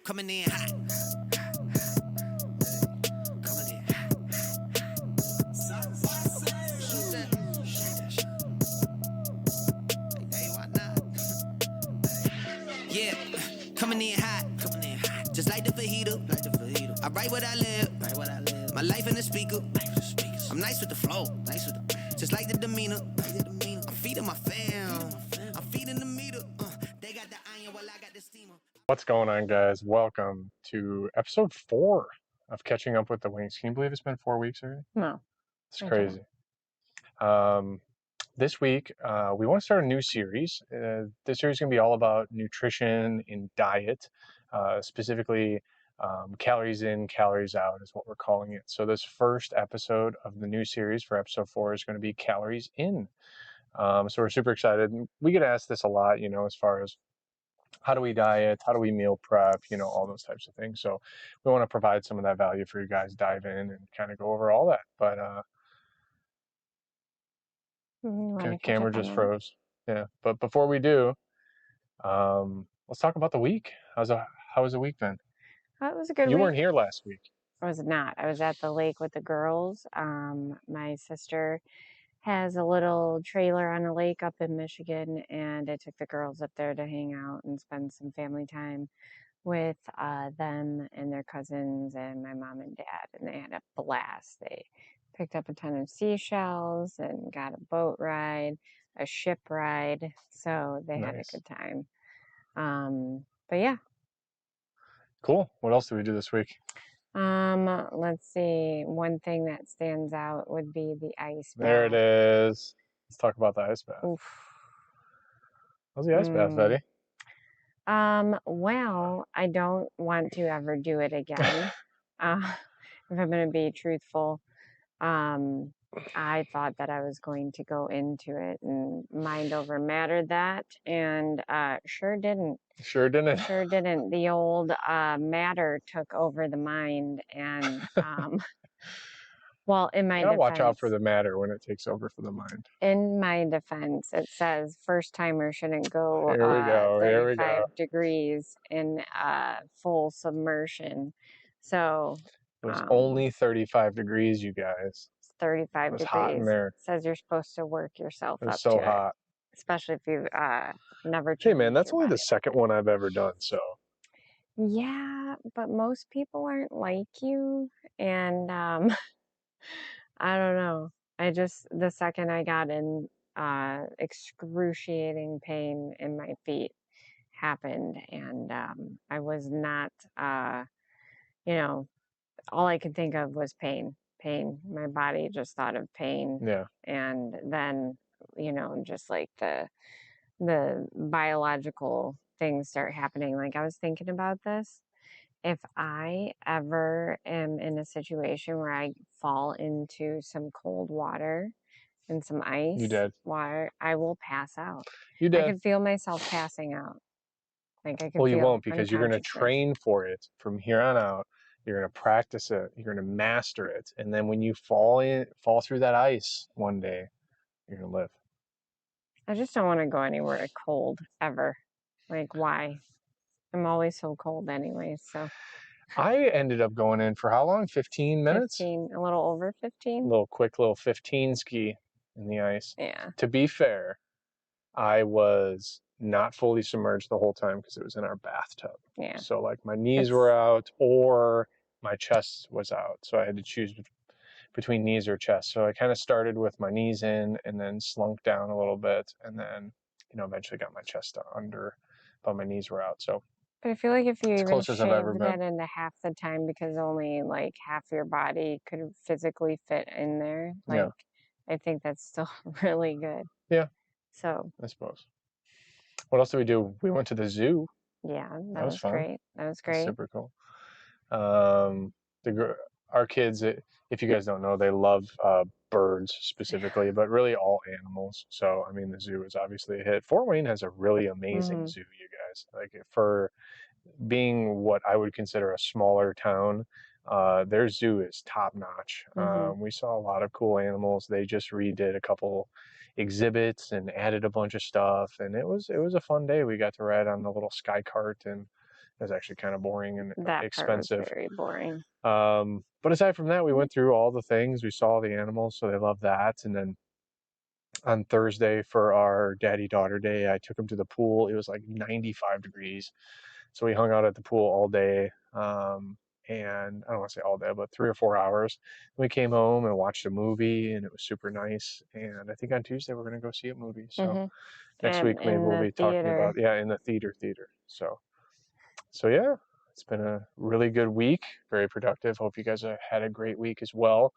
Coming in hot. Coming in hot. Shoot that. Hey, why not? Yeah, coming in hot. Coming in hot. Just like the fajita. I write what I live. My life in the speaker. I'm nice with the flow. Just like the demeanor. I'm feeding my fam. I'm feeding the meter. They got the iron while I got the steamer. What's going on, guys? Welcome to episode 4 of Catching Up with the Wings. Can you believe it's been 4 weeks already? No. It's crazy. This week, we want to start a new series. This series is going to be all about nutrition and diet, specifically calories in, calories out is what we're calling it. So this first episode of the new series for episode 4 is going to be calories in. So we're super excited. We get asked this a lot, as far as how do we diet, how do we meal prep, all those types of things. So we want to provide some of that value for you guys, dive in and kind of go over all that. But camera just froze. Yeah. But before we do, let's talk about the week. How was the week been? It was a good week. You weren't here last week. I was not. I was at the lake with the girls. My sister has a little trailer on a lake up in Michigan, and I took the girls up there to hang out and spend some family time with them and their cousins and my mom and dad, and they had a blast. They picked up a ton of seashells and got a boat ride, a ship ride, so they had a good time. But yeah. Cool. What else did we do this week? Let's see. One thing that stands out would be the ice bath. There it is. Let's talk about the ice bath. Oof. How's the ice bath, Betty? Well, I don't want to ever do it again. If I'm going to be truthful, I thought that I was going to go into it and mind over matter that, and sure didn't. Sure didn't. Sure didn't. The old matter took over the mind, and well, in my defense, watch out for the matter when it takes over for the mind. In my defense, it says first timer shouldn't go 35 degrees in full submersion. So it was only 35 degrees, you guys. 35 degrees. Hot in there. It says you're supposed to work yourself up so to hot. It, especially if you've never. Hey man, that's only the second one I've ever done. So. Yeah, but most people aren't like you, and I don't know. The second I got in excruciating pain in my feet happened, and I was not, all I could think of was pain. My body just thought of pain. Yeah. And then, just like the biological things start happening. Like, I was thinking about this. If I ever am in a situation where I fall into some cold water and some ice water, I will pass out. You did. I could feel myself passing out. Like, I could. Well, you won't, because you're going to train for it from here on out. You're going to practice it. You're going to master it. And then when you fall through that ice one day, you're going to live. I just don't want to go anywhere cold ever. Like, why? I'm always so cold anyway, so. I ended up going in for how long? 15 minutes? 15, a little over 15. A quick little 15 ski in the ice. Yeah. To be fair, I was not fully submerged the whole time because it was in our bathtub. Yeah. So like my knees were out or my chest was out. So I had to choose between knees or chest. So I kind of started with my knees in and then slunk down a little bit, and then, eventually got my chest under, but my knees were out. So. But I feel like if you even shaved that into half the time, because only like half your body could physically fit in there, I think that's still really good. Yeah. So. I suppose. What else did we do? We went to the zoo. Yeah, that was fun. Great. That was great. Super cool. Our kids, if you guys don't know, they love birds specifically, but really all animals. So, the zoo is obviously a hit. Fort Wayne has a really amazing zoo, you guys. Like, for being what I would consider a smaller town, their zoo is top notch. We saw a lot of cool animals. They just redid a couple exhibits and added a bunch of stuff, and it was a fun day. We got to ride on the little sky cart and It was actually kind of boring and That part was expensive. very boring. But aside from that, we went through all the things. We saw the animals, so they love that. And then on Thursday for our daddy-daughter day, I took them to the pool. It was like 95 degrees. So we hung out at the pool all day. And I don't want to say all day, but 3 or 4 hours. We came home and watched a movie, and it was super nice. And I think on Tuesday we're going to go see a movie. So next week maybe In we'll the be talking theater. about, in the theater. So yeah, it's been a really good week, very productive. Hope you guys have had a great week as well.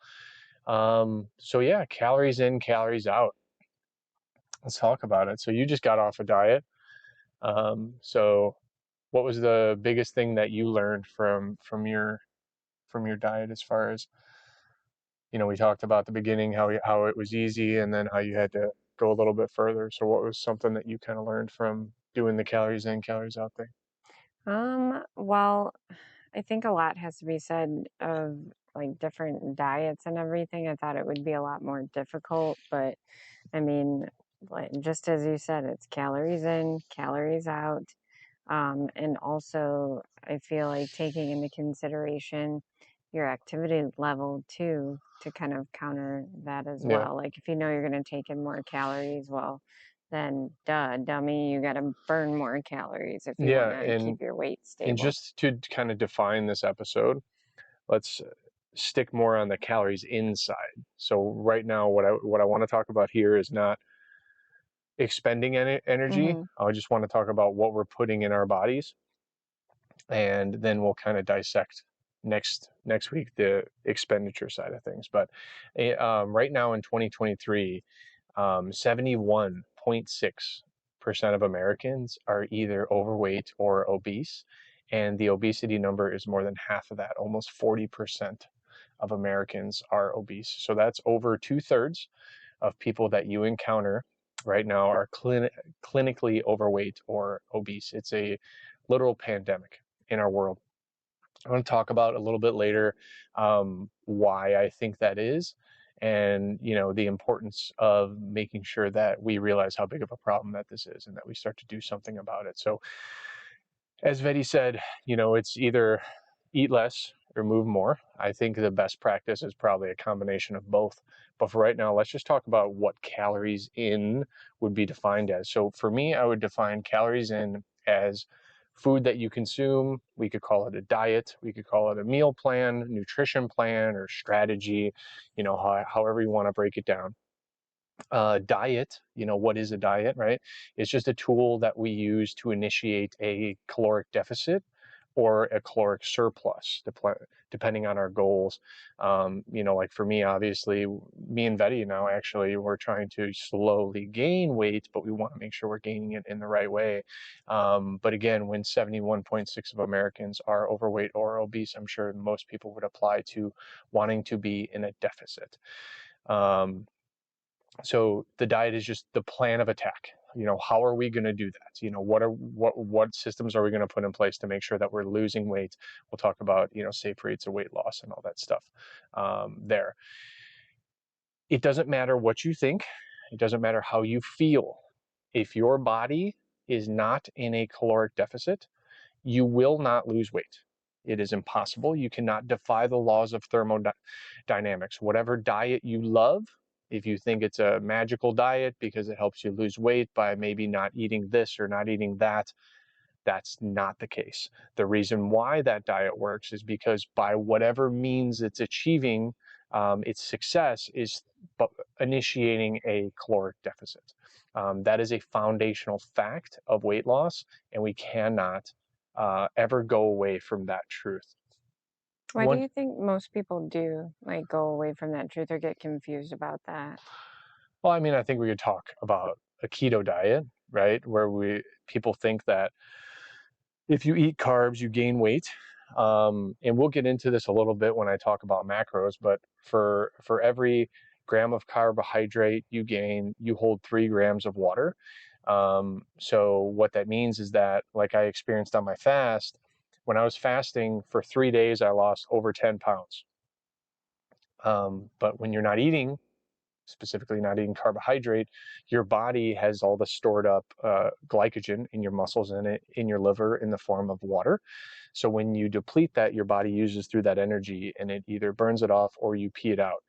So yeah, calories in, calories out. Let's talk about it. So you just got off a diet. So what was the biggest thing that you learned from your diet, as far as, we talked about the beginning, how it was easy, and then how you had to go a little bit further. So what was something that you kind of learned from doing the calories in, calories out thing? Well, I think a lot has to be said of like different diets and everything. I thought it would be a lot more difficult, but I mean, like, just as you said, it's calories in, calories out. And also, I feel like taking into consideration your activity level too, to kind of counter that as Yeah. well. Like if you know you're going to take in more calories, well, then duh, dummy, you got to burn more calories if you want Yeah, to keep your weight and stable. just to kind of define this episode, let's stick more on the calories inside. So right now, what I want to talk about here is not expending energy. I just want to talk about what we're putting in our bodies, and then we'll kind of dissect next week the expenditure side of things. But right now in 2023, 71.6% of Americans are either overweight or obese, and the obesity number is more than half of that. Almost 40% of Americans are obese. So that's over 2/3 of people that you encounter right now are clinically overweight or obese. It's a literal pandemic in our world. I want to talk about a little bit later why I think that is, and the importance of making sure that we realize how big of a problem that this is, and that we start to do something about it. So, as Vedi said, it's either eat less or move more. I think the best practice is probably a combination of both. But for right now, let's just talk about what calories in would be defined as. So for me, I would define calories in as food that you consume. We could call it a diet. We could call it a meal plan, nutrition plan, or strategy, however you want to break it down. Diet, what is a diet, right? It's just a tool that we use to initiate a caloric deficit or a caloric surplus, depending on our goals. Like for me, obviously, me and Vedi now actually, we're trying to slowly gain weight, but we want to make sure we're gaining it in the right way. But again, when 71.6 of Americans are overweight or obese, I'm sure most people would apply to wanting to be in a deficit. So the diet is just the plan of attack. How are we going to do that? What systems are we going to put in place to make sure that we're losing weight? We'll talk about, safe rates of weight loss and all that stuff there. It doesn't matter what you think. It doesn't matter how you feel. If your body is not in a caloric deficit, you will not lose weight. It is impossible. You cannot defy the laws of thermodynamics. Whatever diet you love, if you think it's a magical diet because it helps you lose weight by maybe not eating this or not eating that, that's not the case. The reason why that diet works is because by whatever means it's achieving its success is initiating a caloric deficit. That is a foundational fact of weight loss, and we cannot ever go away from that truth. Why do you think most people do like go away from that truth or get confused about that? Well, I think we could talk about a keto diet, right? Where people think that if you eat carbs, you gain weight. And we'll get into this a little bit when I talk about macros, but for every gram of carbohydrate you hold 3 grams of water. So what that means is that, like I experienced on my fast, when I was fasting for 3 days, I lost over 10 pounds. But when you're not eating specifically not eating carbohydrate, your body has all the stored up glycogen in your muscles and in your liver in the form of water. So when you deplete that, your body uses through that energy and it either burns it off or you pee it out.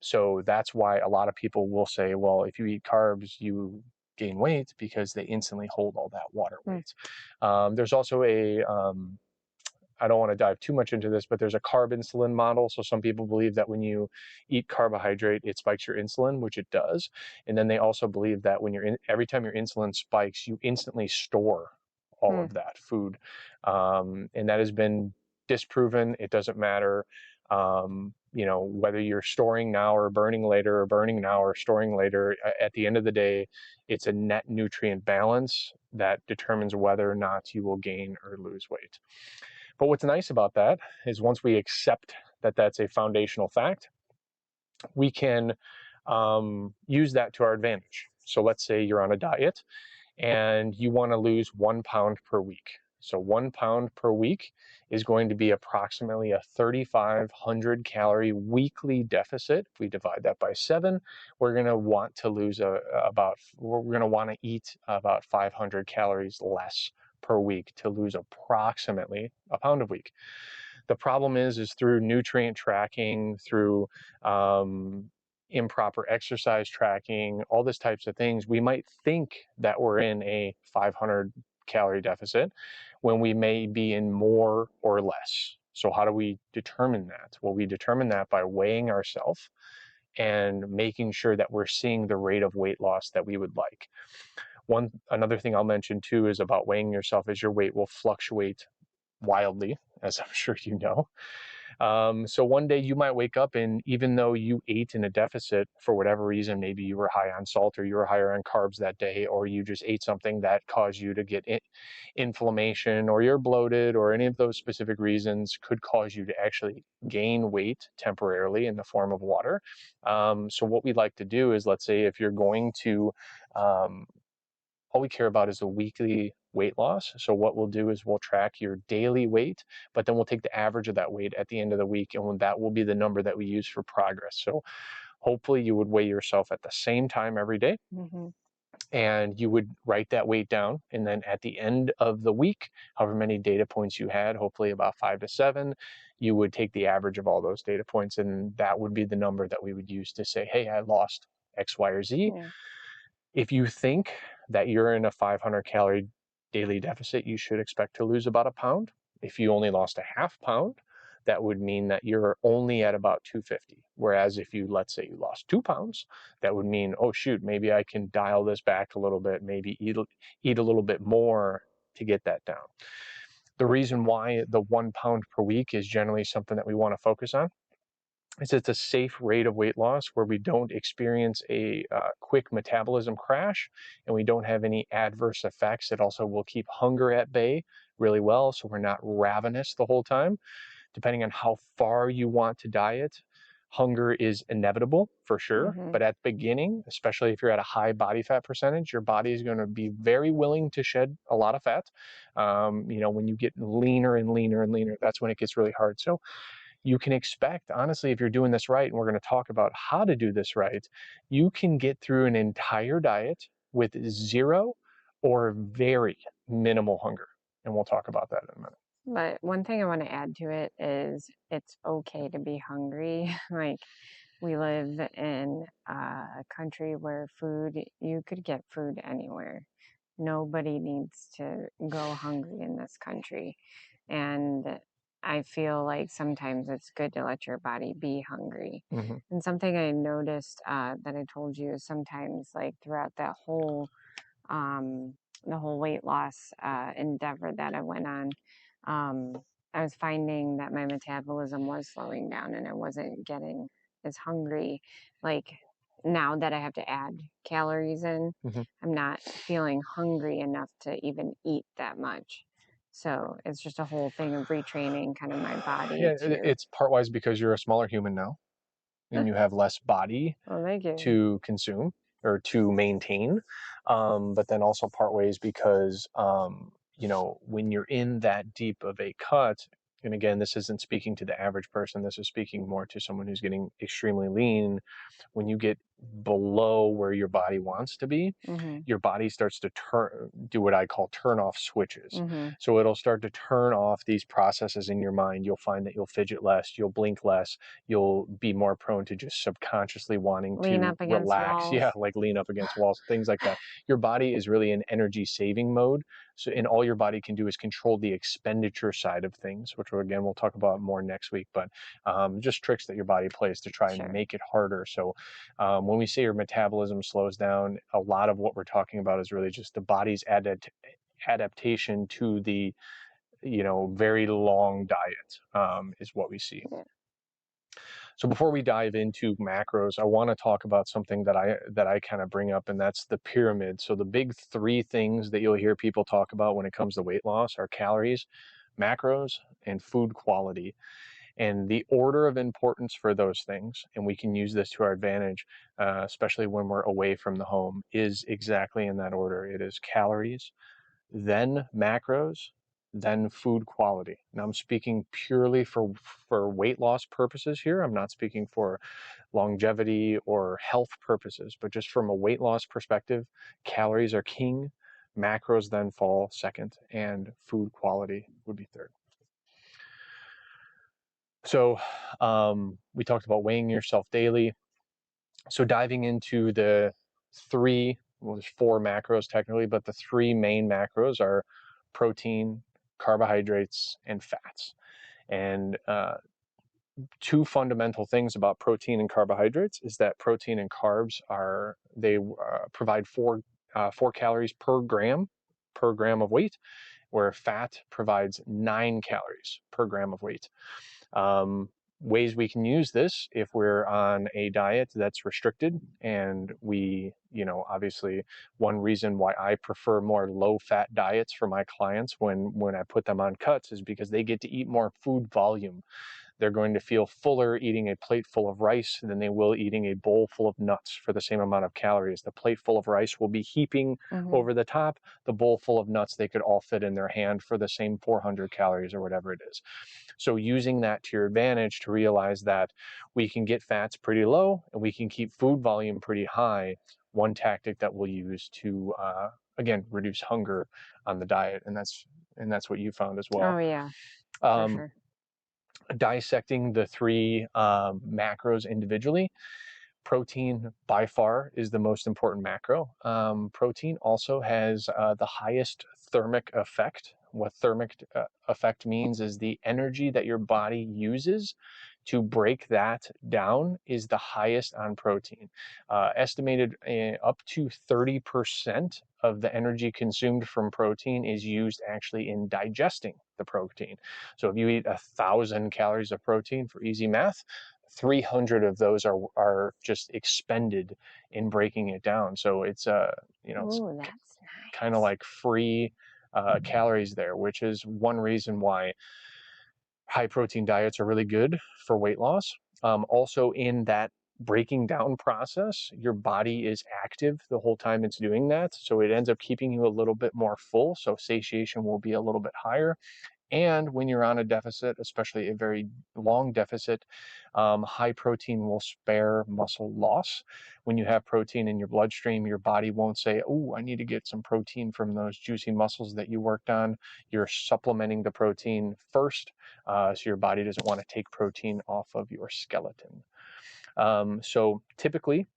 So that's why a lot of people will say, well, if you eat carbs, you gain weight, because they instantly hold all that water weight. There's also I don't want to dive too much into this, but there's a carb insulin model. So some people believe that when you eat carbohydrate, it spikes your insulin, which it does. And then they also believe that when every time your insulin spikes, you instantly store all of that food. And that has been disproven. It doesn't matter, whether you're storing now or burning later, or burning now or storing later. At the end of the day, it's a net nutrient balance that determines whether or not you will gain or lose weight. But what's nice about that is once we accept that that's a foundational fact, we can use that to our advantage. So let's say you're on a diet and you want to lose 1 pound per week. So 1 pound per week is going to be approximately a 3,500 calorie weekly deficit. If we divide that by 7, we're going to want to we're going to want to eat about 500 calories less per week to lose approximately a pound a week. The problem is through nutrient tracking, through improper exercise tracking, all these types of things, we might think that we're in a 500 calorie deficit when we may be in more or less. So how do we determine that? Well, we determine that by weighing ourselves and making sure that we're seeing the rate of weight loss that we would like. Another thing I'll mention too is about weighing yourself is your weight will fluctuate wildly, as I'm sure you know. So one day you might wake up and even though you ate in a deficit for whatever reason, maybe you were high on salt or you were higher on carbs that day, or you just ate something that caused you to get inflammation, or you're bloated, or any of those specific reasons could cause you to actually gain weight temporarily in the form of water. So what we'd like to do is, let's say if you're going to all we care about is the weekly weight loss. So what we'll do is we'll track your daily weight, but then we'll take the average of that weight at the end of the week, and that will be the number that we use for progress. So hopefully you would weigh yourself at the same time every day. And you would write that weight down. And then at the end of the week, however many data points you had, hopefully about 5 to 7, you would take the average of all those data points. And that would be the number that we would use to say, hey, I lost X, Y, or Z. Yeah. If you think that you're in a 500 calorie daily deficit, you should expect to lose about a pound. If you only lost a half pound, that would mean that you're only at about 250. Whereas if let's say you lost 2 pounds, that would mean, oh shoot, maybe I can dial this back a little bit, maybe eat a little bit more to get that down. The reason why the 1 pound per week is generally something that we want to focus on is it's a safe rate of weight loss where we don't experience a quick metabolism crash and we don't have any adverse effects. It also will keep hunger at bay really well, so we're not ravenous the whole time. Depending on how far you want to diet, hunger is inevitable for sure. But at the beginning, especially if you're at a high body fat percentage, your body is going to be very willing to shed a lot of fat. When you get leaner and leaner and leaner, that's when it gets really hard. So you can expect, honestly, if you're doing this right, and we're going to talk about how to do this right, you can get through an entire diet with zero or very minimal hunger. And we'll talk about that in a minute. But one thing I want to add to it is it's okay to be hungry. Like, we live in a country where you could get food anywhere. Nobody needs to go hungry in this country. And I feel like sometimes it's good to let your body be hungry. And something I noticed that I told you is sometimes, like, throughout that whole the whole weight loss endeavor that I went on, I was finding that my metabolism was slowing down and I wasn't getting as hungry. Like, now that I have to add calories in, I'm not feeling hungry enough to even eat that much. So it's just a whole thing of retraining kind of my body. Yeah, it's partwise because you're a smaller human now and you have less body to consume or to maintain. But then also part ways because, when you're in that deep of a cut, and again, this isn't speaking to the average person, this is speaking more to someone who's getting extremely lean. When you get below where your body wants to be, your body starts to do what I call turn off switches. So it'll start to turn off these processes in your mind. You'll find that you'll fidget less, you'll blink less, you'll be more prone to just subconsciously wanting Lean to up against relax. walls. Yeah, like lean up against walls, things like that. Your body is really in energy saving mode. So, and all your body can do is control the expenditure side of things, which again, we'll talk about more next week, but just tricks that your body plays to try and make it harder. So when we say your metabolism slows down, a lot of what we're talking about is really just the body's adaptation to the, very long diet is what we see. Yeah. So before we dive into macros, I want to talk about something that I kind of bring up, and that's the pyramid. So the big three things that you'll hear people talk about when it comes to weight loss are calories, macros, and food quality. And the order of importance for those things, and we can use this to our advantage, especially when we're away from the home, is exactly in that order. It is calories, then macros, then food quality. Now I'm speaking purely for weight loss purposes here. I'm not speaking for longevity or health purposes, but just from a weight loss perspective, calories are king, macros then fall second, and food quality would be third. So we talked about weighing yourself daily. So diving into the there's four macros technically, but the three main macros are protein, carbohydrates, and fats. And two fundamental things about protein and carbohydrates is that protein and carbs provide four calories per gram of weight, where fat provides 9 calories per gram of weight. Ways we can use this if we're on a diet that's restricted, and we, obviously one reason why I prefer more low fat diets for my clients when I put them on cuts is because they get to eat more food volume. They're going to feel fuller eating a plate full of rice than they will eating a bowl full of nuts for the same amount of calories. The plate full of rice will be heaping over the top. The bowl full of nuts, they could all fit in their hand for the same 400 calories or whatever it is. So using that to your advantage to realize that we can get fats pretty low and we can keep food volume pretty high. One tactic that we'll use to, again, reduce hunger on the diet. And that's what you found as well. Oh yeah, for sure. Dissecting the three macros individually, protein by far is the most important macro. Protein also has the highest thermic effect. What thermic effect means is the energy that your body uses to break that down is the highest on protein. Estimated up to 30% of the energy consumed from protein is used actually in digesting the protein. So if you eat 1,000 calories of protein, for easy math, 300 of those are just expended in breaking it down. So it's it's Ooh, that's kind of nice. like free calories there, which is one reason why high protein diets are really good for weight loss. Also, in that breaking down process, your body is active the whole time it's doing that. So it ends up keeping you a little bit more full. So satiation will be a little bit higher. And when you're on a deficit, especially a very long deficit, high protein will spare muscle loss. When you have protein in your bloodstream, your body won't say, oh, I need to get some protein from those juicy muscles that you worked on. You're supplementing the protein first, so your body doesn't want to take protein off of your skeleton. So typically,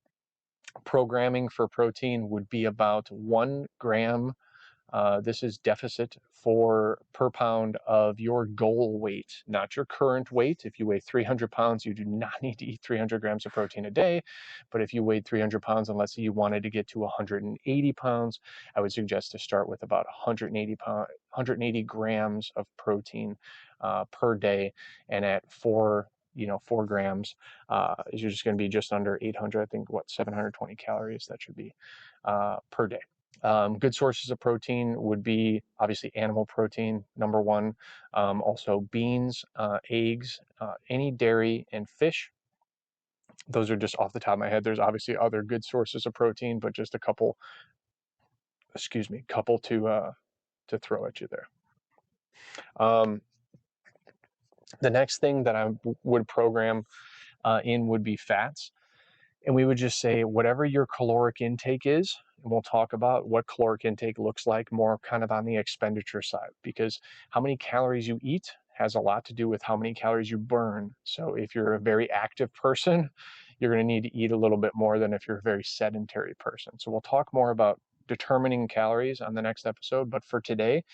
programming for protein would be about 1 gram. This is deficit per pound of your goal weight, not your current weight. If you weigh 300 pounds, you do not need to eat 300 grams of protein a day. But if you weighed 300 pounds, and let's say you wanted to get to 180 pounds, I would suggest to start with about 180 grams of protein per day. And at 4 grams, you're just going to be just under 800, I think, 720 calories that should be per day. Good sources of protein would be obviously animal protein, number one. Also beans, eggs, any dairy, and fish. Those are just off the top of my head. There's obviously other good sources of protein, but just a couple to throw at you there. The next thing that I would program in would be fats. And we would just say whatever your caloric intake is, and we'll talk about what caloric intake looks like more kind of on the expenditure side, because how many calories you eat has a lot to do with how many calories you burn. So if you're a very active person, you're going to need to eat a little bit more than if you're a very sedentary person. So we'll talk more about determining calories on the next episode. But for today,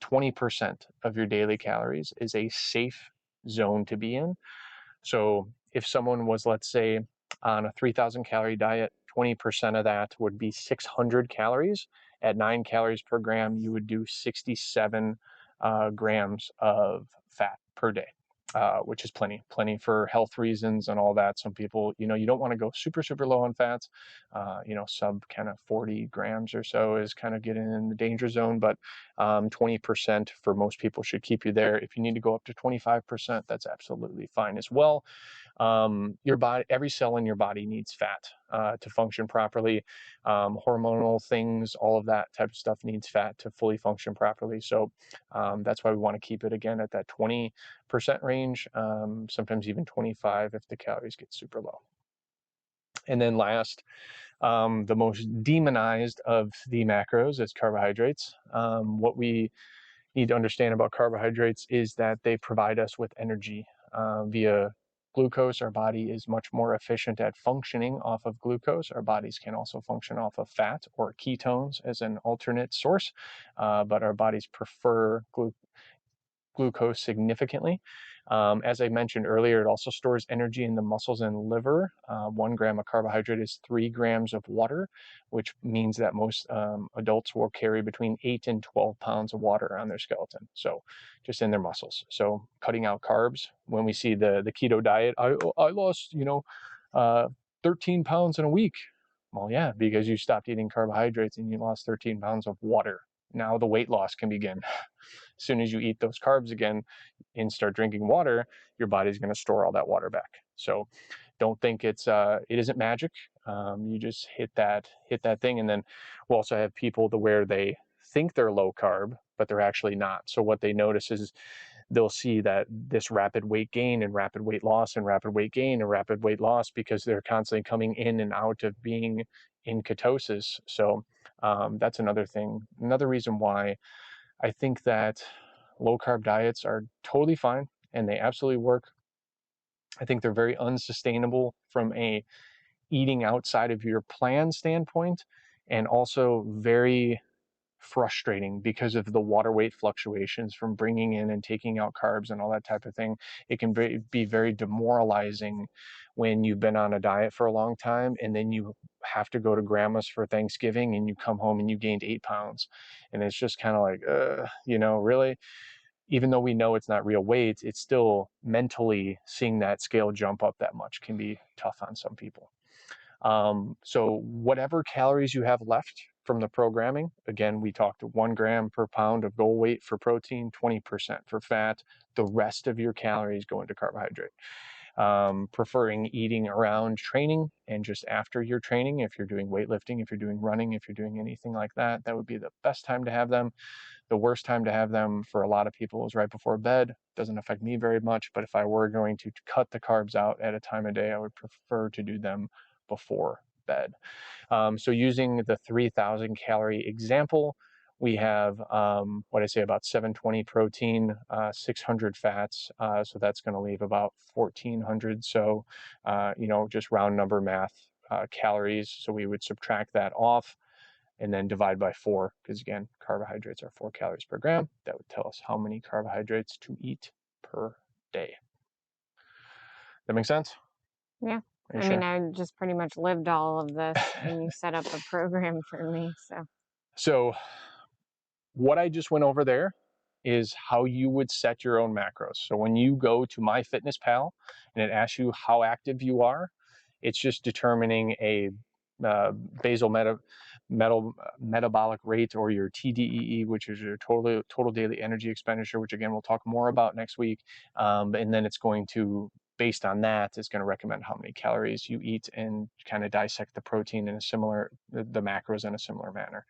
20% of your daily calories is a safe zone to be in. So if someone was, let's say, on a 3,000 calorie diet, 20% of that would be 600 calories. At 9 calories per gram, you would do 67 grams of fat per day, which is plenty for health reasons and all that. Some people, you don't want to go super, super low on fats. Sub kind of 40 grams or so is kind of getting in the danger zone, but 20% for most people should keep you there. If you need to go up to 25%, that's absolutely fine as well. Your body, every cell in your body needs fat to function properly. Hormonal things, all of that type of stuff needs fat to fully function properly. So that's why we want to keep it again at that 20% range, sometimes even 25 if the calories get super low. And then last, the most demonized of the macros is carbohydrates. What we need to understand about carbohydrates is that they provide us with energy via glucose. Our body is much more efficient at functioning off of glucose. Our bodies can also function off of fat or ketones as an alternate source, but our bodies prefer glucose significantly. As I mentioned earlier, it also stores energy in the muscles and liver. 1 gram of carbohydrate is 3 grams of water, which means that most adults will carry between 8 and 12 pounds of water on their skeleton, so just in their muscles. So cutting out carbs. When we see the keto diet, I lost 13 pounds in a week. Well, yeah, because you stopped eating carbohydrates and you lost 13 pounds of water. Now the weight loss can begin. As soon as you eat those carbs again and start drinking water, your body's going to store all that water back. So don't think it isn't magic. You just hit that thing. And then we'll also have people to where they think they're low carb, but they're actually not. So what they notice is they'll see that this rapid weight gain and rapid weight loss and rapid weight gain and rapid weight loss because they're constantly coming in and out of being in ketosis. So that's another thing, another reason why I think that low carb diets are totally fine and they absolutely work. I think they're very unsustainable from a eating outside of your plan standpoint, and also very frustrating because of the water weight fluctuations from bringing in and taking out carbs and all that type of thing. It can be very demoralizing when you've been on a diet for a long time and then you have to go to grandma's for Thanksgiving and you come home and you gained 8 pounds. And it's just kind of like, really? Even though we know it's not real weight, it's still mentally seeing that scale jump up that much can be tough on some people. So whatever calories you have left from the programming, again, we talked 1 gram per pound of goal weight for protein, 20% for fat. The rest of your calories go into carbohydrate. Preferring eating around training and just after your training. If you're doing weightlifting, if you're doing running, if you're doing anything like that, that would be the best time to have them. The worst time to have them for a lot of people is right before bed. Doesn't affect me very much, but if I were going to cut the carbs out at a time of day, I would prefer to do them before bed. So using the 3,000 calorie example, we have about 720 protein, 600 fats. So that's going to leave about 1,400. So, just round number math, calories. So we would subtract that off and then divide by 4, because again, carbohydrates are 4 calories per gram. That would tell us how many carbohydrates to eat per day. That make sense? Yeah. I mean, I just pretty much lived all of this and you set up a program for me. So what I just went over there is how you would set your own macros. So when you go to MyFitnessPal and it asks you how active you are, it's just determining a basal metabolic rate, or your TDEE, which is your total daily energy expenditure, which again, we'll talk more about next week. And then it's going to, based on that, it's going to recommend how many calories you eat and kind of dissect the protein in the macros in a similar manner.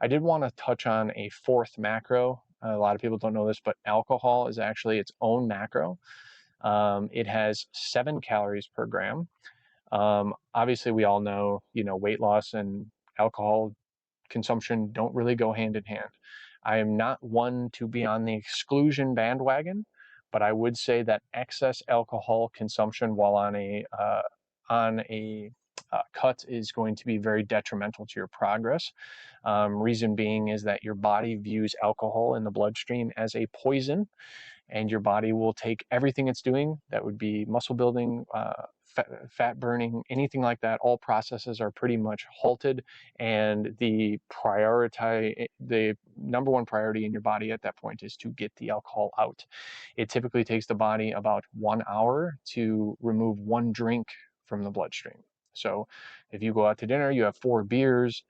I did want to touch on a fourth macro A lot of people don't know this, but alcohol is actually its own macro. It has 7 calories per gram. Obviously, we all know, weight loss and alcohol consumption don't really go hand in hand. I am not one to be on the exclusion bandwagon, but I would say that excess alcohol consumption while on a cut is going to be very detrimental to your progress. Reason being is that your body views alcohol in the bloodstream as a poison, and your body will take everything it's doing, that would be muscle building, fat burning, anything like that. All processes are pretty much halted, and the number one priority in your body at that point is to get the alcohol out. It typically takes the body about 1 hour to remove 1 drink from the bloodstream. So if you go out to dinner, you have 4 beers,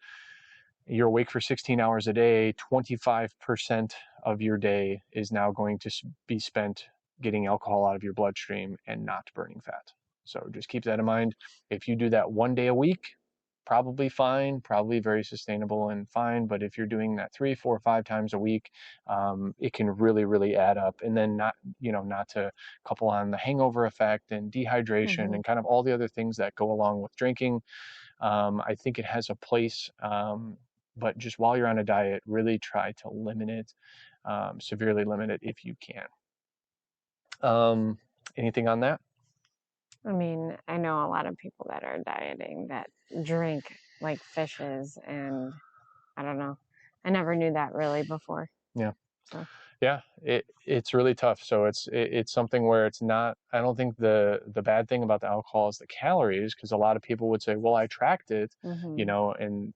you're awake for 16 hours a day, 25% of your day is now going to be spent getting alcohol out of your bloodstream and not burning fat. So just keep that in mind. If you do that 1 day a week, probably fine, probably very sustainable and fine. But if you're doing that 3, 4, 5 times a week, it can really, really add up. And then not to couple on the hangover effect and dehydration and kind of all the other things that go along with drinking. I think it has a place, but just while you're on a diet, really try to limit it, severely limit it if you can. Anything on that? I mean, I know a lot of people that are dieting that drink like fishes, and I don't know. I never knew that really before. Yeah. So. Yeah, it's really tough. So it's something where it's not. I don't think the bad thing about the alcohol is the calories, because a lot of people would say, well, I tracked it, and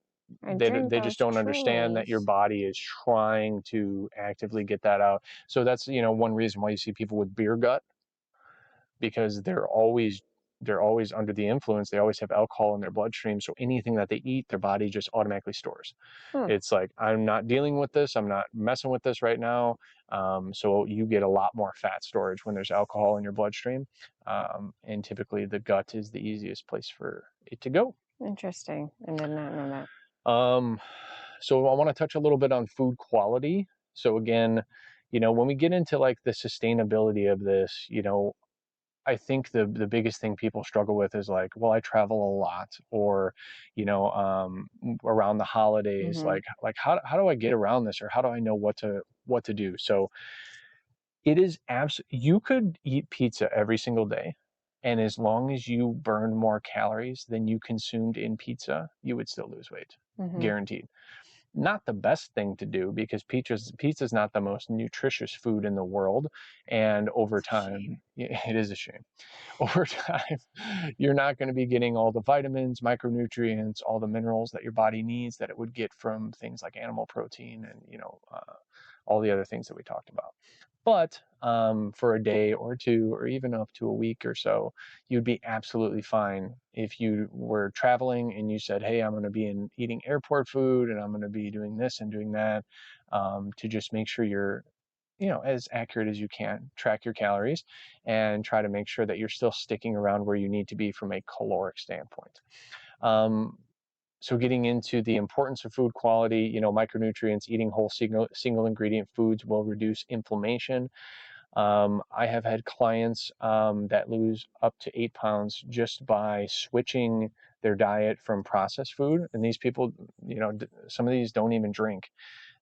they just don't understand that your body is trying to actively get that out. So that's one reason why you see people with beer gut, because they're always under the influence. They always have alcohol in their bloodstream, so anything that they eat, their body just automatically stores. It's like, I'm not dealing with this, I'm not messing with this right now. So you get a lot more fat storage when there's alcohol in your bloodstream, and typically the gut is the easiest place for it to go. Interesting. I did not know that. So I want to touch a little bit on food quality. So again, when we get into like the sustainability of this, I think the biggest thing people struggle with is like, well, I travel a lot, or, around the holidays, like how do I get around this, or how do I know what to do? So it is you could eat pizza every single day, and as long as you burn more calories than you consumed in pizza, you would still lose weight, guaranteed. Not the best thing to do, because pizza's not the most nutritious food in the world, and over time, it is a shame. Over time, you're not going to be getting all the vitamins, micronutrients, all the minerals that your body needs that it would get from things like animal protein and all the other things that we talked about. But for a day or two, or even up to a week or so, you'd be absolutely fine if you were traveling and you said, hey, I'm going to be eating airport food, and I'm going to be doing this and doing that, to just make sure you're as accurate as you can, track your calories, and try to make sure that you're still sticking around where you need to be from a caloric standpoint. So getting into the importance of food quality, micronutrients, eating whole single ingredient foods will reduce inflammation. I have had clients that lose up to 8 pounds just by switching their diet from processed food. And these people, some of these don't even drink.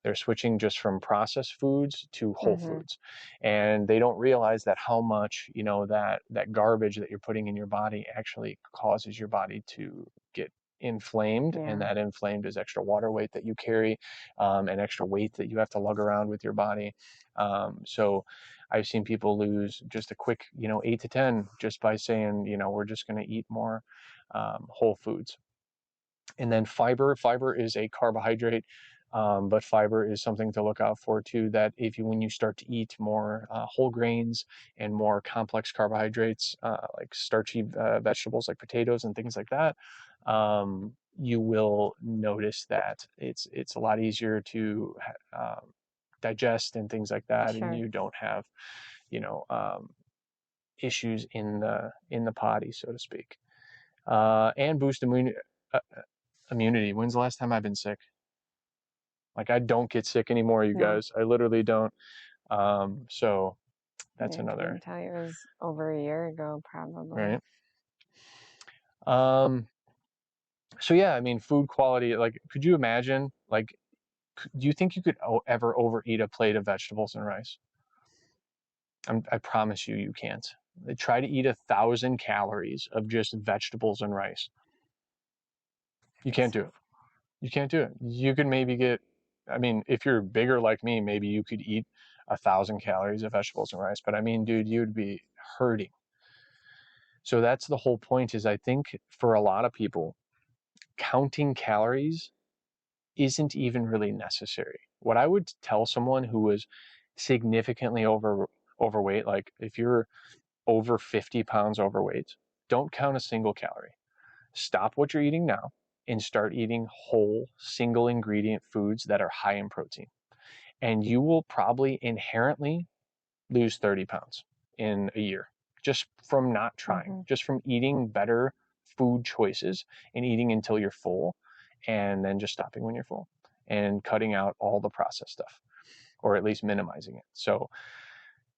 They're switching just from processed foods to whole foods, and they don't realize that how much that garbage that you're putting in your body actually causes your body to get inflamed, and that inflamed is extra water weight that you carry, and extra weight that you have to lug around with your body. So I've seen people lose just a quick 8 to 10 just by saying we're just going to eat more whole foods. And then fiber is a carbohydrate, but fiber is something to look out for too, that when you start to eat more whole grains and more complex carbohydrates, like starchy vegetables like potatoes and things like that, you will notice that it's a lot easier to digest and things like that, and you don't have issues in the potty, so to speak, and boost immunity. When's the last time I've been sick? Like I don't get sick anymore, you No. guys. I literally don't. So that's I another, couldn't tell you. It was over a year ago, probably. right? So yeah, I mean, food quality, like, could you imagine, like, do you think you could ever overeat a plate of vegetables and rice? I promise you, you can't. Try to eat 1,000 calories of just vegetables and rice. You can't do it. You can't do it. You could maybe get, I mean, if you're bigger like me, maybe you could eat 1,000 calories of vegetables and rice. But I mean, dude, you'd be hurting. So that's the whole point is I think for a lot of people, counting calories isn't even really necessary. What I would tell someone who was significantly overweight, like if you're over 50 pounds overweight, don't count a single calorie. Stop what you're eating now and start eating whole, single ingredient foods that are high in protein. And you will probably inherently lose 30 pounds in a year just from not trying, just from eating better food choices and eating until you're full and then just stopping when you're full and cutting out all the processed stuff or at least minimizing it. So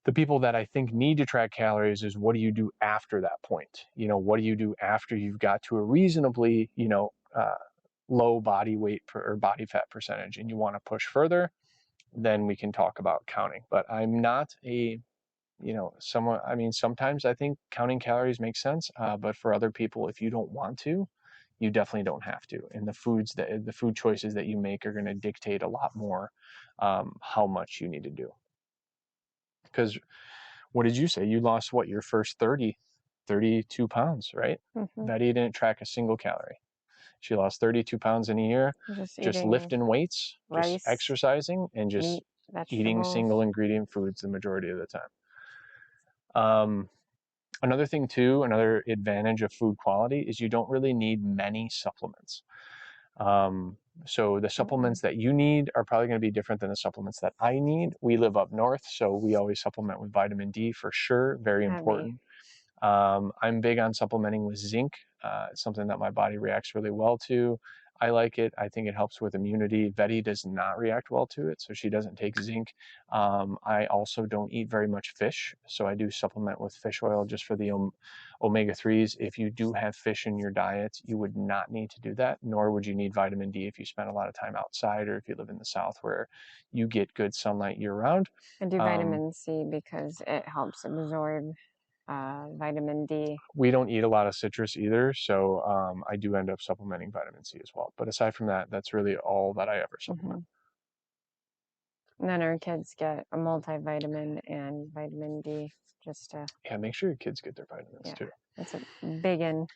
the people that I think need to track calories is what do you do after that point? You know, what do you do after you've got to a reasonably, low body weight or body fat percentage and you want to push further, then we can talk about counting. But I'm not a, someone, I mean, sometimes I think counting calories makes sense, but for other people, if you don't want to, you definitely don't have to. And the food choices that you make are going to dictate a lot more how much you need to do. Because what did you say? You lost what, your first 32 pounds, right? Betty didn't track a single calorie. She lost 32 pounds in a year, just lifting weights, rice, just exercising, and just meat, eating vegetables. single ingredient foods the majority of the time. Another thing too, another advantage of food quality is you don't really need many supplements. So the supplements that you need are probably going to be different than the supplements that I need. We live up north, so we always supplement with vitamin D for sure. Very important. I'm big on supplementing with zinc. It's something that my body reacts really well to. I like it. I think it helps with immunity. Betty does not react well to it, so she doesn't take zinc. I also don't eat very much fish, so I do supplement with fish oil just for the omega-3s. If you do have fish in your diet, you would not need to do that, nor would you need vitamin D if you spend a lot of time outside or if you live in the South where you get good sunlight year-round. I do vitamin C because it helps absorb vitamin D. We don't eat a lot of citrus either, so I do end up supplementing vitamin C as well. But aside from that, that's really all that I ever supplement. And then our kids get a multivitamin and vitamin D just to... Yeah, make sure your kids get their vitamins too. That's a big one.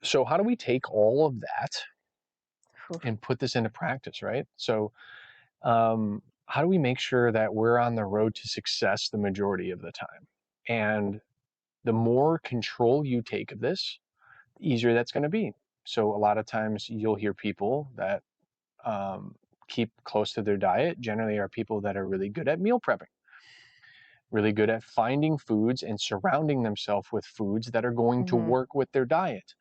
So how do we take all of that and put this into practice, right? So how do we make sure that we're on the road to success the majority of the time? And the more control you take of this, the easier that's going to be. So a lot of times you'll hear people that keep close to their diet generally are people that are really good at meal prepping, really good at finding foods and surrounding themselves with foods that are going to work with their diet.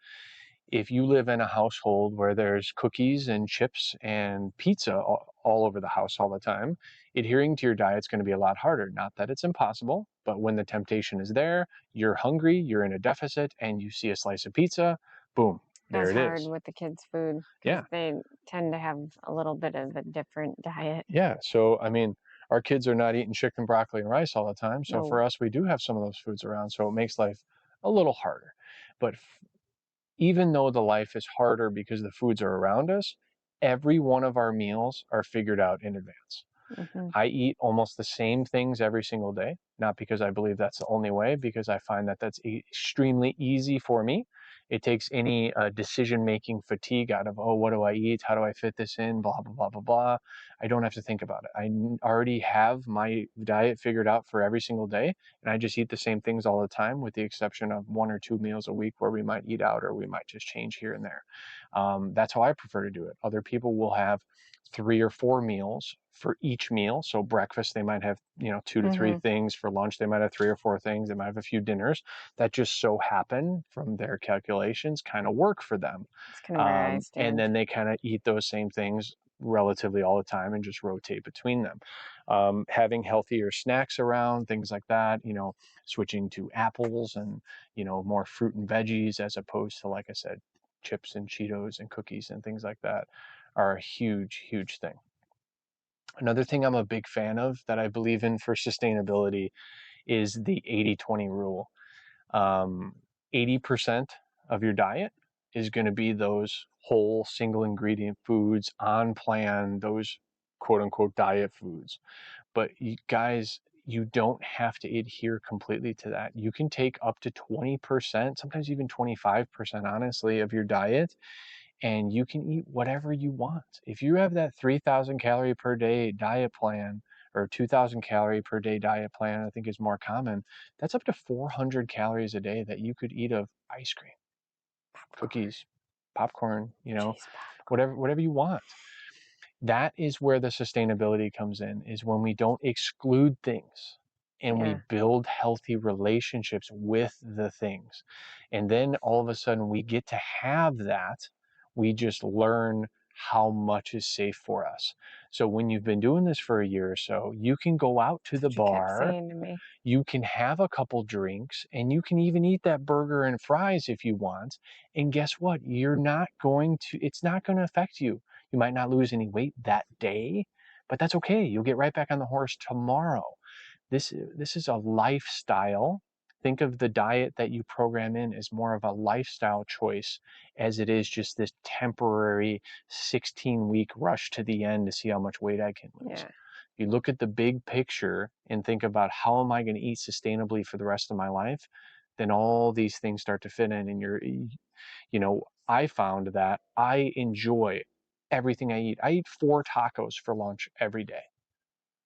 If you live in a household where there's cookies and chips and pizza all over the house all the time, adhering to your diet is going to be a lot harder. Not that it's impossible, but when the temptation is there, you're hungry, you're in a deficit, and you see a slice of pizza, boom, there it is. That's hard with the kids' food because they tend to have a little bit of a different diet. Yeah, so I mean, our kids are not eating chicken, broccoli, and rice all the time. So for us, we do have some of those foods around, so it makes life a little harder. But even though the life is harder because the foods are around us, every one of our meals are figured out in advance. I eat almost the same things every single day, not because I believe that's the only way, because I find that that's extremely easy for me. It takes any decision-making fatigue out of, oh, what do I eat? How do I fit this in? Blah, blah, blah, blah, blah. I don't have to think about it. I already have my diet figured out for every single day, and I just eat the same things all the time with the exception of 1 or 2 meals a week where we might eat out or we might just change here and there. That's how I prefer to do it. Other people will have 3 or 4 meals for each meal. So breakfast, they might have, 2 to 3 things. For lunch, they might have 3 or 4 things. They might have a few dinners that just so happen from their calculations kind of work for them. It's kind of where I stand. And then they kind of eat those same things relatively all the time and just rotate between them. Having healthier snacks around, things like that, switching to apples and, more fruit and veggies as opposed to, like I said, chips and Cheetos and cookies and things like that are a huge, huge thing. Another thing I'm a big fan of that I believe in for sustainability is the 80-20 rule. 80% of your diet is going to be those whole single ingredient foods on plan, those quote unquote diet foods. But you guys, you don't have to adhere completely to that. You can take up to 20%, sometimes even 25%, honestly, of your diet, and you can eat whatever you want. If you have that 3,000 calorie per day diet plan, or 2,000 calorie per day diet plan, I think is more common, that's up to 400 calories a day that you could eat of ice cream, cookies, popcorn, Cheese popcorn. whatever you want. That is where the sustainability comes in, is when we don't exclude things and we Yeah. build healthy relationships with the things. And then all of a sudden we get to have that. We just learn how much is safe for us. So when you've been doing this for a year or so, you can go out to the What you kept bar, saying to me. you can have a couple drinks, and you can even eat that burger and fries if you want. And guess what? It's not going to affect you. You might not lose any weight that day, but that's okay. You'll get right back on the horse tomorrow. This is a lifestyle. Think of the diet that you program in as more of a lifestyle choice as it is just this temporary 16-week rush to the end to see how much weight I can lose. Yeah. You look at the big picture and think about how am I going to eat sustainably for the rest of my life, then all these things start to fit in. And I found that I enjoy everything I eat. I eat 4 tacos for lunch every day.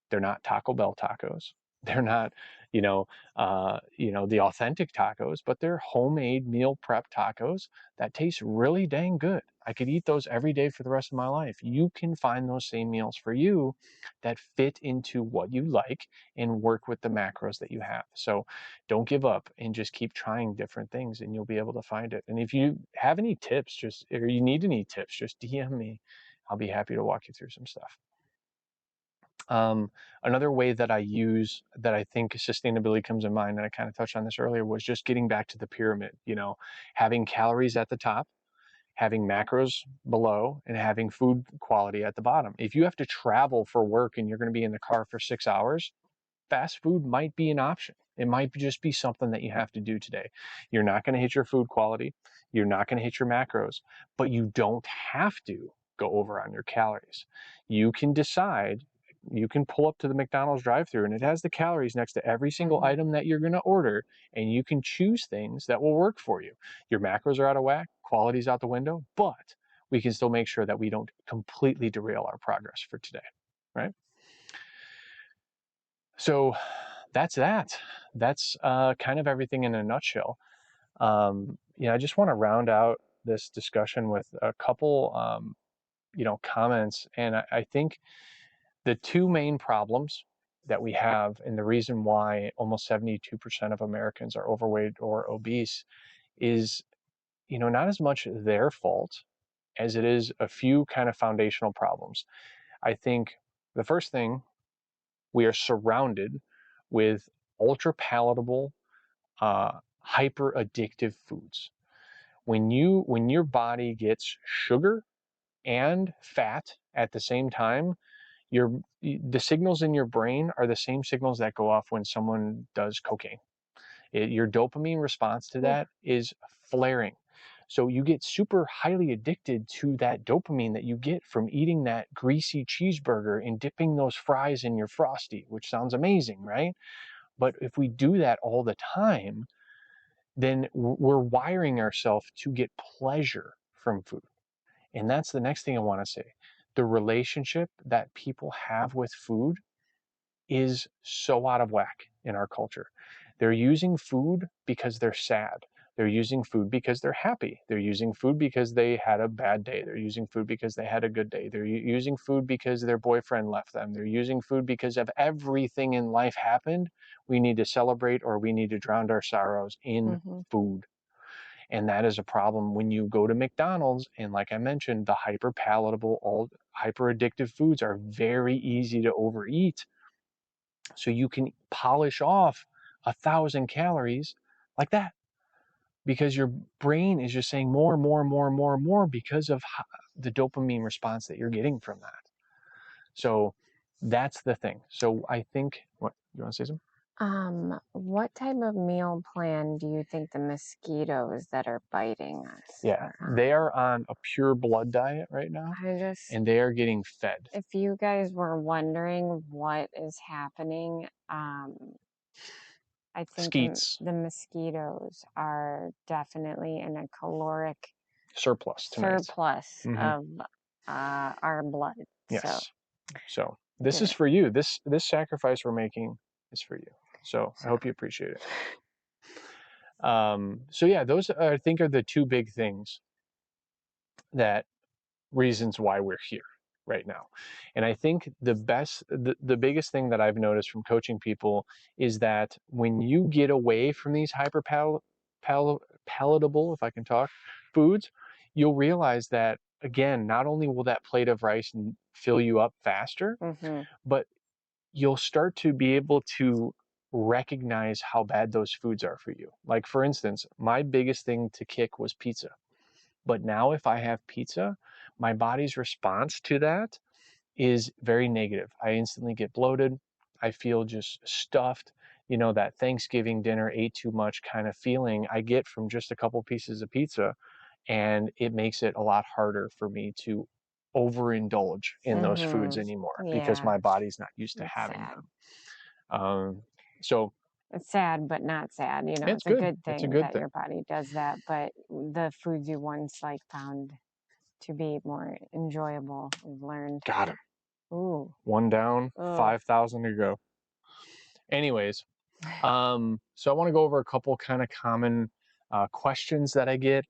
They're not Taco Bell tacos. They're not, the authentic tacos, but they're homemade meal prep tacos that taste really dang good. I could eat those every day for the rest of my life. You can find those same meals for you that fit into what you like and work with the macros that you have. So don't give up and just keep trying different things and you'll be able to find it. And if you have any tips, or you need any tips, just DM me. I'll be happy to walk you through some stuff. Another way that I use that I think sustainability comes in mind, and I kind of touched on this earlier, was just getting back to the pyramid, having calories at the top, having macros below, and having food quality at the bottom. If you have to travel for work and you're going to be in the car for 6 hours, fast food might be an option. It might just be something that you have to do today. You're not going to hit your food quality. You're not going to hit your macros, but you don't have to go over on your calories. You can decide. You can pull up to the McDonald's drive-thru and it has the calories next to every single item that you're going to order, and you can choose things that will work for you. Your macros are out of whack, quality's out the window, but we can still make sure that we don't completely derail our progress for today, right? So that's that. That's kind of everything in a nutshell. I just want to round out this discussion with a couple, comments. And I think the two main problems that we have, and the reason why almost 72% of Americans are overweight or obese, is, not as much their fault as it is a few kind of foundational problems. I think the first thing, we are surrounded with ultra palatable, hyper addictive foods. When your body gets sugar and fat at the same time, the signals in your brain are the same signals that go off when someone does cocaine. Your dopamine response to that is flaring. So you get super highly addicted to that dopamine that you get from eating that greasy cheeseburger and dipping those fries in your Frosty, which sounds amazing, right? But if we do that all the time, then we're wiring ourselves to get pleasure from food. And that's the next thing I want to say. The relationship that people have with food is so out of whack in our culture. They're using food because they're sad. They're using food because they're happy. They're using food because they had a bad day. They're using food because they had a good day. They're using food because their boyfriend left them. They're using food because of everything in life happened. We need to celebrate, or we need to drown our sorrows in food. And that is a problem when you go to McDonald's. And like I mentioned, the hyper palatable, all hyper addictive foods are very easy to overeat. So you can polish off 1,000 calories like that, because your brain is just saying more and more and more and more and more because of the dopamine response that you're getting from that. So that's the thing. So I think, what, you want to say something? What type of meal plan do you think the mosquitoes that are biting us Yeah, are on? they are on a pure blood diet right now, and they are getting fed. If you guys were wondering what is happening, I think the mosquitoes are definitely in a caloric surplus tonight. of our blood. Yes. So this is for you. This sacrifice we're making is for you. So I hope you appreciate it. So yeah, those I think are the two big things, that reasons why we're here right now. And I think the biggest thing that I've noticed from coaching people is that when you get away from these hyper palatable, if I can talk, foods, you'll realize that, again, not only will that plate of rice fill you up faster, but you'll start to be able to recognize how bad those foods are for you. Like, for instance, my biggest thing to kick was pizza. But now if I have pizza, my body's response to that is very negative. I instantly get bloated. I feel just stuffed. You know, that Thanksgiving dinner ate too much kind of feeling I get from just a couple pieces of pizza. And it makes it a lot harder for me to overindulge in those foods anymore, because my body's not used to having them. So it's sad, but not sad. You know, it's a good thing that your body does that. But the foods you once found to be more enjoyable, we've learned. Got him. Ooh. One down, 5,000 to go. Anyways, so I want to go over a couple kind of common questions that I get.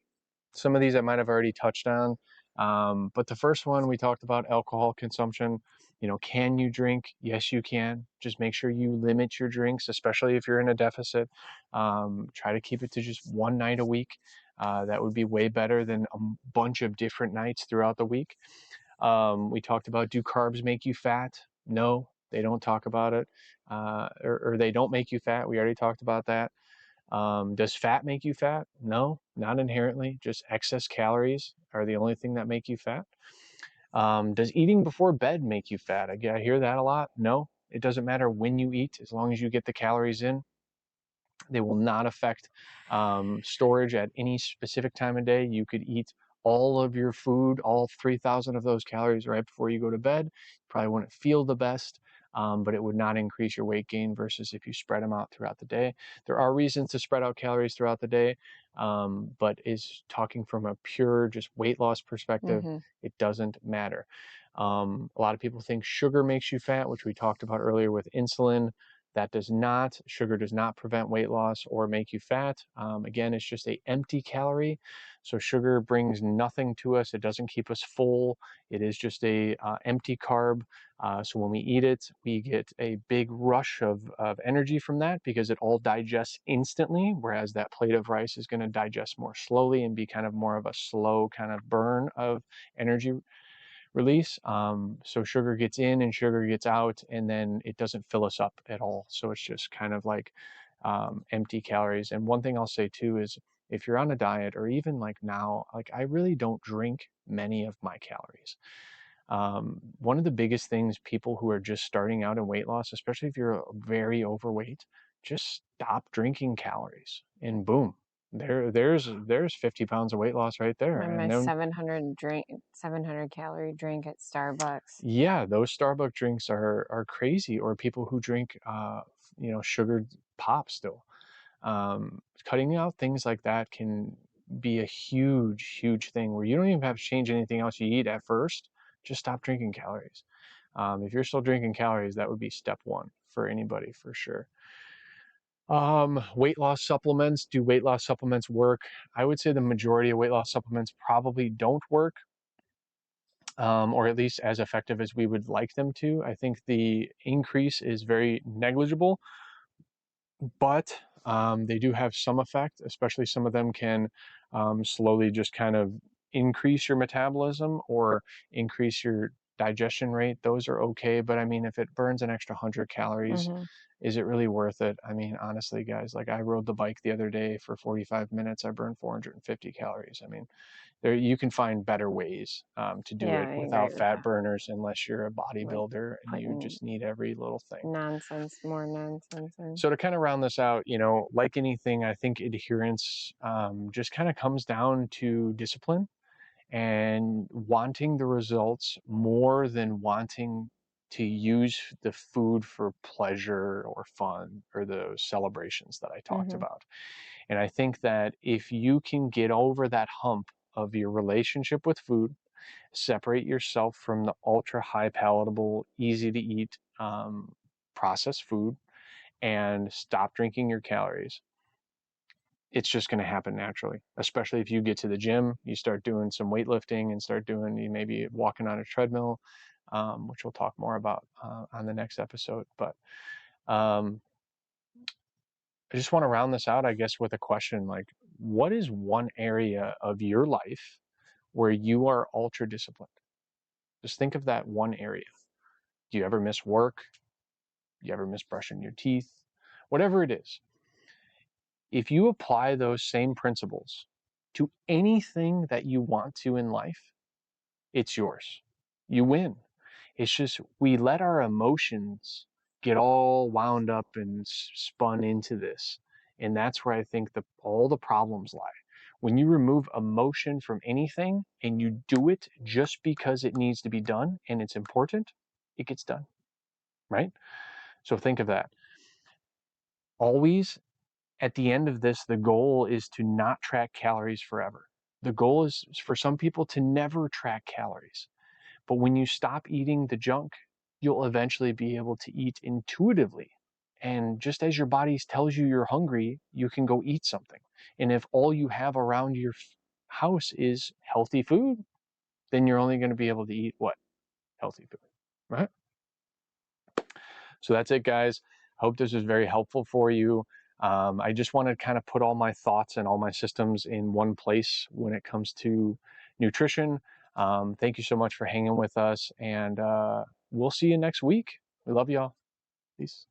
Some of these I might have already touched on. But the first one, we talked about alcohol consumption. You know, can you drink? Yes, you can. Just make sure you limit your drinks, especially if you're in a deficit. Try to keep it to just one night a week. That would be way better than a bunch of different nights throughout the week. We talked about, do carbs make you fat? No, they don't talk about it. Or they don't make you fat. We already talked about that. Does fat make you fat? No, not inherently. Just excess calories are the only thing that make you fat. Does eating before bed make you fat? I hear that a lot. No, it doesn't matter when you eat, as long as you get the calories in. They will not affect storage at any specific time of day. You could eat all of your food, all 3,000 of those calories right before you go to bed. You probably wouldn't feel the best, but it would not increase your weight gain versus if you spread them out throughout the day. There are reasons to spread out calories throughout the day, but is talking from a pure just weight loss perspective, it doesn't matter. A lot of people think sugar makes you fat, which we talked about earlier with insulin. That does not. Sugar does not prevent weight loss or make you fat. Again, it's just an empty calorie. So sugar brings nothing to us. It doesn't keep us full. It is just a empty carb. So when we eat it, we get a big rush of energy from that, because it all digests instantly, whereas that plate of rice is going to digest more slowly and be kind of more of a slow kind of burn of energy release. So sugar gets in and sugar gets out, and then it doesn't fill us up at all. So it's just kind of like empty calories. And one thing I'll say too is, if you're on a diet, or even like now, like I really don't drink many of my calories. One of the biggest things people who are just starting out in weight loss, especially if you're very overweight, just stop drinking calories, and boom, there's 50 pounds of weight loss right there. And my 700 calorie drink at Starbucks. Yeah, those Starbucks drinks are crazy. Or people who drink sugared pop still. Cutting out things like that can be a huge thing, where you don't even have to change anything else you eat at first. Just stop drinking calories. If you're still drinking calories, that would be step one for anybody, for sure. Weight loss supplements. Do weight loss supplements work? I would say the majority of weight loss supplements probably don't work, or at least as effective as we would like them to. I think the increase is very negligible, but They do have some effect, especially some of them can slowly just kind of increase your metabolism or increase your digestion rate. Those are okay, but I mean, if it burns an extra 100 calories, Mm-hmm. is it really worth it? I mean, honestly, guys, like I rode the bike the other day for 45 minutes. I burned 450 calories. I mean, there you can find better ways to do Yeah, it I without agree with fat that. burners, unless you're a Like bodybuilder and you putting just need every little thing. more nonsense in. So to kind of round this out, you know, like anything, I think adherence just kind of comes down to discipline and wanting the results more than wanting to use the food for pleasure or fun or the celebrations that I talked Mm-hmm. about. And I think that if you can get over that hump of your relationship with food, separate yourself from the ultra high palatable, easy to eat processed food, and stop drinking your calories, it's just going to happen naturally. Especially if you get to the gym, you start doing some weightlifting and start doing, you maybe walking on a treadmill, which we'll talk more about on the next episode. But um, I just want to round this out, I guess, with a question like, what is one area of your life where you are ultra disciplined? Just think of that one area. Do you ever miss work? Do you ever miss brushing your teeth? Whatever it is, if you apply those same principles to anything that you want to in life, it's yours. You win. It's just we let our emotions get all wound up and spun into this. And that's where I think all the problems lie. When you remove emotion from anything and you do it just because it needs to be done and it's important, it gets done, right? So think of that. Always at the end of this, the goal is to not track calories forever. The goal is for some people to never track calories. But when you stop eating the junk, you'll eventually be able to eat intuitively. And just as your body tells you you're hungry, you can go eat something. And if all you have around your house is healthy food, then you're only going to be able to eat what? Healthy food, right? So that's it, guys. Hope this was very helpful for you. I just want to kind of put all my thoughts and all my systems in one place when it comes to nutrition. Thank you so much for hanging with us, and we'll see you next week. We love y'all. Peace.